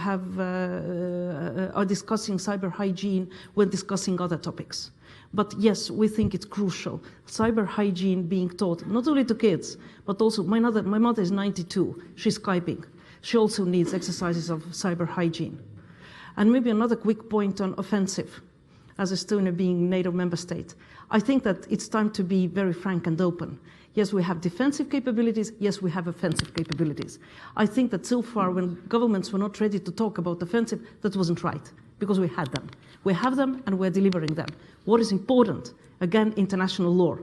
[SPEAKER 2] discussing cyber hygiene when discussing other topics. But yes, we think it's crucial. Cyber hygiene being taught, not only to kids, but also my mother is 92, she's Skyping. She also needs exercises of cyber hygiene. And maybe another quick point on offensive, as Estonia being a NATO member state. I think that it's time to be very frank and open. Yes, we have defensive capabilities. Yes, we have offensive capabilities. I think that so far, when governments were not ready to talk about offensive, that wasn't right, because we had them. We have them, and we're delivering them. What is important? Again, international law.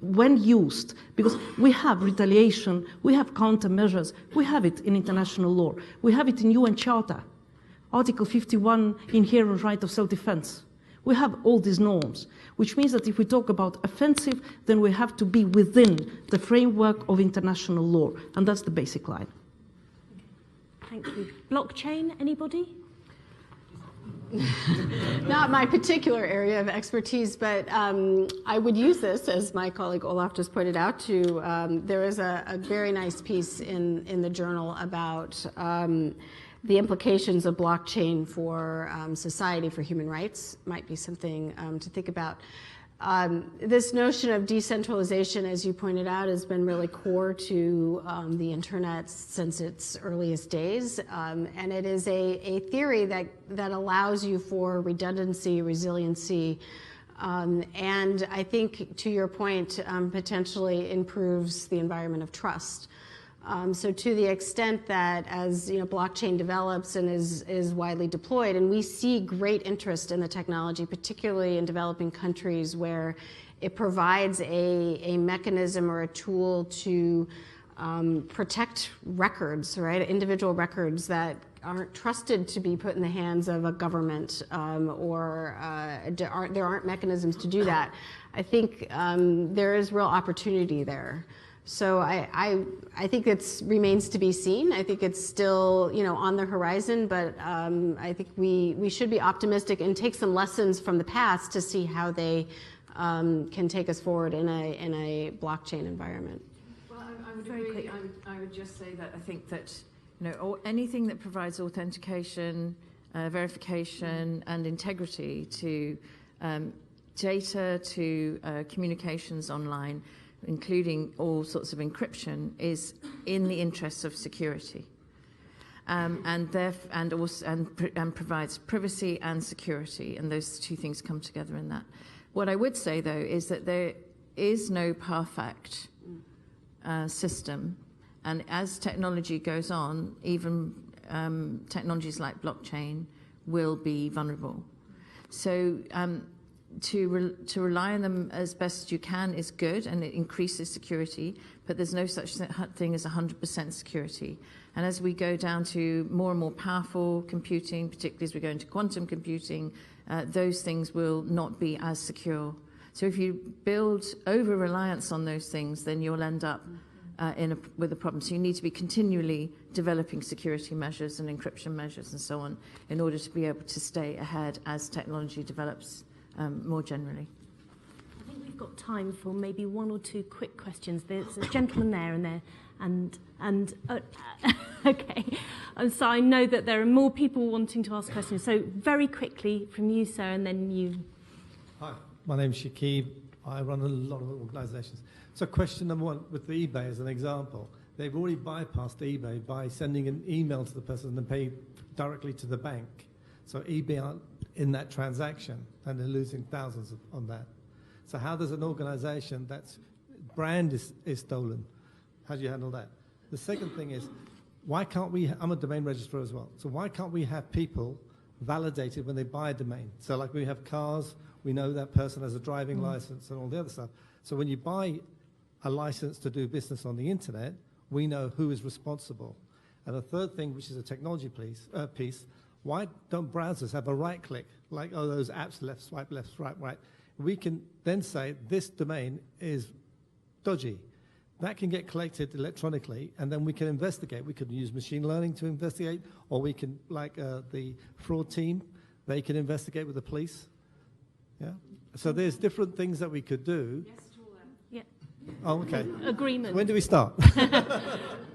[SPEAKER 2] When used, because we have retaliation, we have countermeasures, we have it in international law. We have it in UN Charter, Article 51, inherent right of self-defense. We have all these norms, which means that if we talk about offensive, then we have to be within the framework of international law, and that's the basic line.
[SPEAKER 1] Thank you. Blockchain, anybody?
[SPEAKER 4] Not my particular area of expertise, but I would use this, as my colleague Olaf just pointed out, there is a very nice piece in the journal about the implications of blockchain for society, for human rights. Might be something to think about. This notion of decentralization, as you pointed out, has been really core to the internet since its earliest days. And it is a theory that allows you for redundancy, resiliency, and I think, to your point, potentially improves the environment of trust. So to the extent that as blockchain develops and is widely deployed, and we see great interest in the technology, particularly in developing countries where it provides a mechanism or a tool to protect records, right? Individual records that aren't trusted to be put in the hands of a government, or there aren't mechanisms to do that. I think there is real opportunity there. So I think it remains to be seen. I think it's still on the horizon, but I think we should be optimistic and take some lessons from the past to see how they can take us forward in a blockchain environment.
[SPEAKER 3] Well, I would agree. I would just say that I think that anything that provides authentication, verification, and integrity to data, to communications online, including all sorts of encryption, is in the interests of security, and provides privacy and security, and those two things come together in that. What I would say, though, is that there is no perfect system, and as technology goes on, even technologies like blockchain will be vulnerable. So to rely on them as best you can is good, and it increases security, but there's no such thing as 100% security. And as we go down to more and more powerful computing, particularly as we go into quantum computing, those things will not be as secure. So if you build over-reliance on those things, then you'll end up with a problem. So you need to be continually developing security measures and encryption measures and so on in order to be able to stay ahead as technology develops more generally.
[SPEAKER 1] I think we've got time for maybe one or two quick questions. There's a gentleman there and okay. And so I know that there are more people wanting to ask questions. So very quickly from you, sir, and then you.
[SPEAKER 10] Hi, my name's Shakib. I run a lot of organisations. So question number one, with the eBay as an example, they've already bypassed eBay by sending an email to the person and pay directly to the bank. So eBay aren't in that transaction, and they're losing thousands on that. So how does an organisation that's brand is stolen, how do you handle that? The second thing is, why can't we, I'm a domain registrar as well, so why can't we have people validated when they buy a domain? So like we have cars, we know that person has a driving license and all the other stuff. So when you buy a license to do business on the internet, we know who is responsible. And the third thing, which is a technology piece, why don't browsers have a right click, like those apps, left swipe, right? We can then say this domain is dodgy. That can get collected electronically, and then we can investigate. We could use machine learning to investigate, or we can, like the fraud team, they can investigate with the police. Yeah. So there's different things that we could do.
[SPEAKER 3] Yes to all that.
[SPEAKER 1] Yeah.
[SPEAKER 10] Oh, okay.
[SPEAKER 1] Agreement.
[SPEAKER 10] When do we start?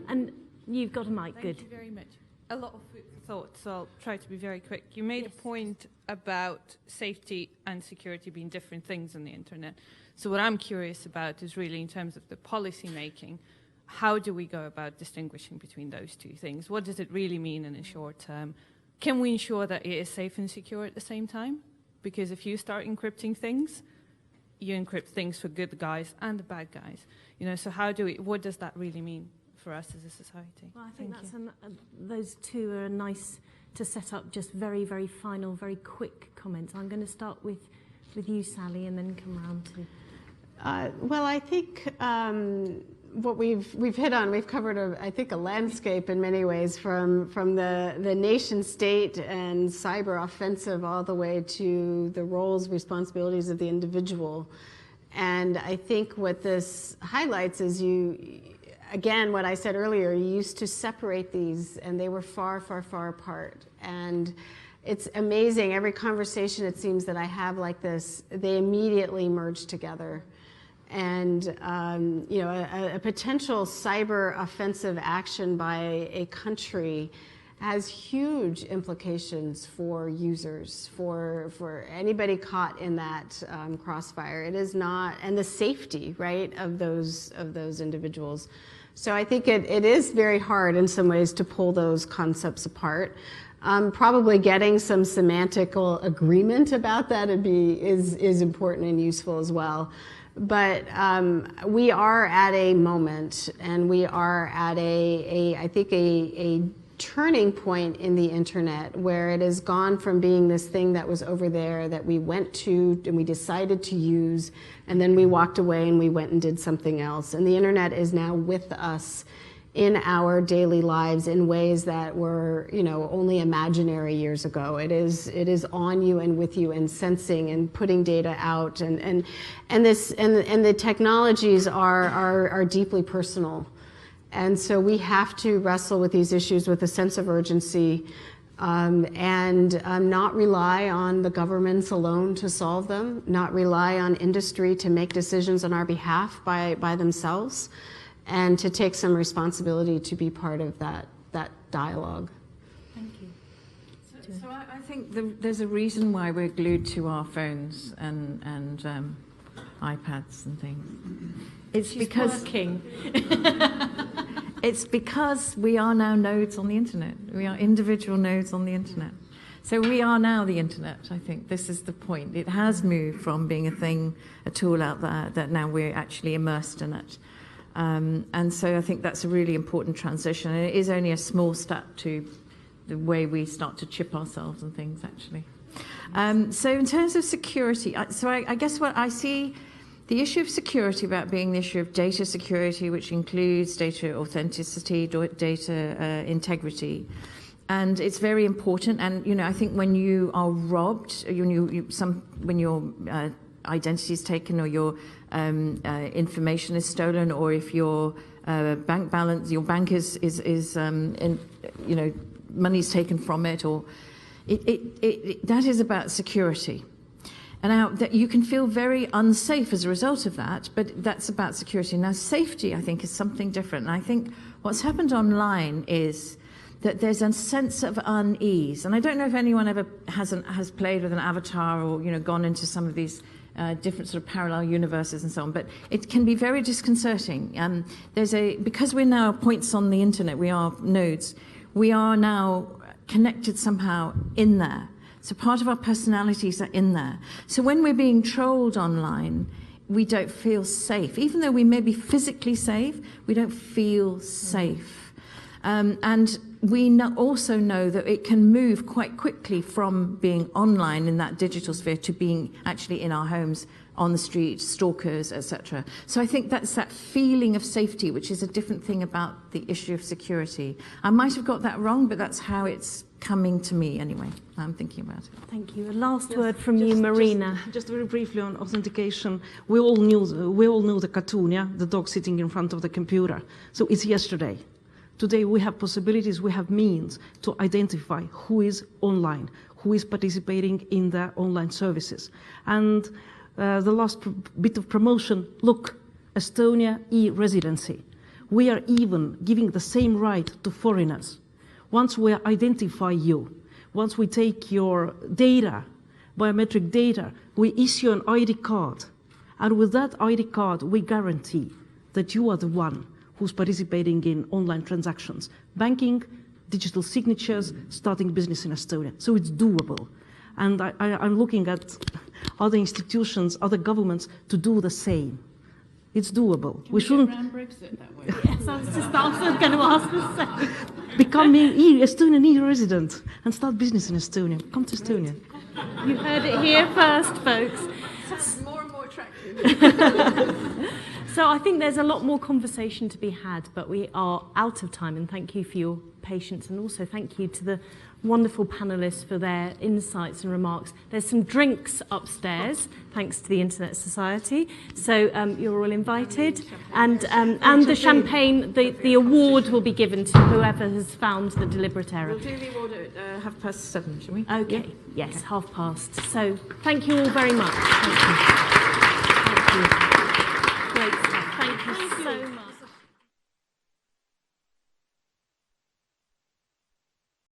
[SPEAKER 1] And you've got a mic. Good.
[SPEAKER 11] Thank you very much. A lot of food for thought, so I'll try to be very quick. You made a point about safety and security being different things on the internet. So what I'm curious about is really in terms of the policy making, how do we go about distinguishing between those two things? What does it really mean in the short term? can we ensure that it is safe and secure at the same time? Because if you start encrypting things, you encrypt things for good guys and the bad guys. You know, so what does that really mean for us as a society?
[SPEAKER 1] Well, I think those two are nice to set up just very, very final, very quick comments. I'm going to start with you, Sally, and then come round to...
[SPEAKER 4] Well, I think what we've hit on, we've covered a landscape in many ways, from the nation state and cyber offensive all the way to the roles, responsibilities of the individual. And I think what this highlights is again, what I said earlier, you used to separate these and they were far, far, far apart. And it's amazing, every conversation it seems that I have like this, they immediately merge together. And you know, a potential cyber offensive action by a country has huge implications for users, for anybody caught in that crossfire. It is not, and the safety, right, of those individuals. So I think it is very hard in some ways to pull those concepts apart. Probably getting some semantical agreement about that is important and useful as well. But we are at a moment, and we are at I think a turning point in the internet where it has gone from being this thing that was over there that we went to and we decided to use, and then we walked away and we went and did something else. And the internet is now with us in our daily lives in ways that were, you know, only imaginary years ago. It is on you and with you and sensing and putting data out, and the technologies are deeply personal. And so we have to wrestle with these issues with a sense of urgency, and not rely on the governments alone to solve them, not rely on industry to make decisions on our behalf by themselves, and to take some responsibility to be part of that dialogue.
[SPEAKER 3] Thank you. So I think there's a reason why we're glued to our phones and iPads and things. It's because it's because we are now nodes on the internet. We are individual nodes on the internet. So we are now the internet. I think this is the point. It has moved from being a tool out there, that now we're actually immersed in it. And so I think that's a really important transition. And it is only a small step to the way we start to chip ourselves and things, actually. So in terms of security, I guess what I see, the issue of security about being the issue of data security, which includes data authenticity, data integrity. And it's very important. And, you know, I think when you are robbed, when your identity is taken, or your information is stolen, or if your bank balance, your bank is you know, money's taken from it, or that is about security. And now that you can feel very unsafe as a result of that, but that's about security. Now, safety, I think, is something different. And I think what's happened online is that there's a sense of unease. And I don't know if anyone ever has played with an avatar, or, you know, gone into some of these different sort of parallel universes and so on, but it can be very disconcerting. Because we're now points on the internet, we are nodes, we are now connected somehow in there. So part of our personalities are in there. So when we're being trolled online, we don't feel safe. Even though we may be physically safe, we don't feel safe. And we also know that it can move quite quickly from being online in that digital sphere to being actually in our homes, on the street, stalkers, etc. So I think that's that feeling of safety, which is a different thing about the issue of security. I might have got that wrong, but that's how it's coming to me anyway. I'm thinking about it.
[SPEAKER 1] Thank you. A last word from you, Marina.
[SPEAKER 2] Just very briefly on authentication. We all knew the cartoon, yeah? The dog sitting in front of the computer. So it's yesterday. Today we have possibilities, we have means to identify who is online, who is participating in the online services. And the last bit of promotion, look, Estonia e-residency. We are even giving the same right to foreigners. Once we identify you, once we take your data, biometric data, we issue an ID card. And with that ID card, we guarantee that you are the one who's participating in online transactions, banking, digital signatures, starting business in Estonia. So it's doable. And I'm looking at other institutions, other governments to do the same. It's doable.
[SPEAKER 3] We shouldn't. Get around Brexit that way?
[SPEAKER 1] Yes, I was just also going to ask the same.
[SPEAKER 2] Become an Estonian e-resident and start business in Estonia. Come to Estonia.
[SPEAKER 1] You heard it here first, folks.
[SPEAKER 3] Sounds more and more attractive.
[SPEAKER 1] So I think there's a lot more conversation to be had, but we are out of time, and thank you for your patience, and also thank you to the wonderful panellists for their insights and remarks. There's some drinks upstairs, thanks to the Internet Society, so you're all invited. And the champagne, the award will be given to whoever has found the deliberate error.
[SPEAKER 3] We'll do the award at 7:30, shall we?
[SPEAKER 1] Okay, yes, 7:30. So thank you all very much. Thank you. Thank you.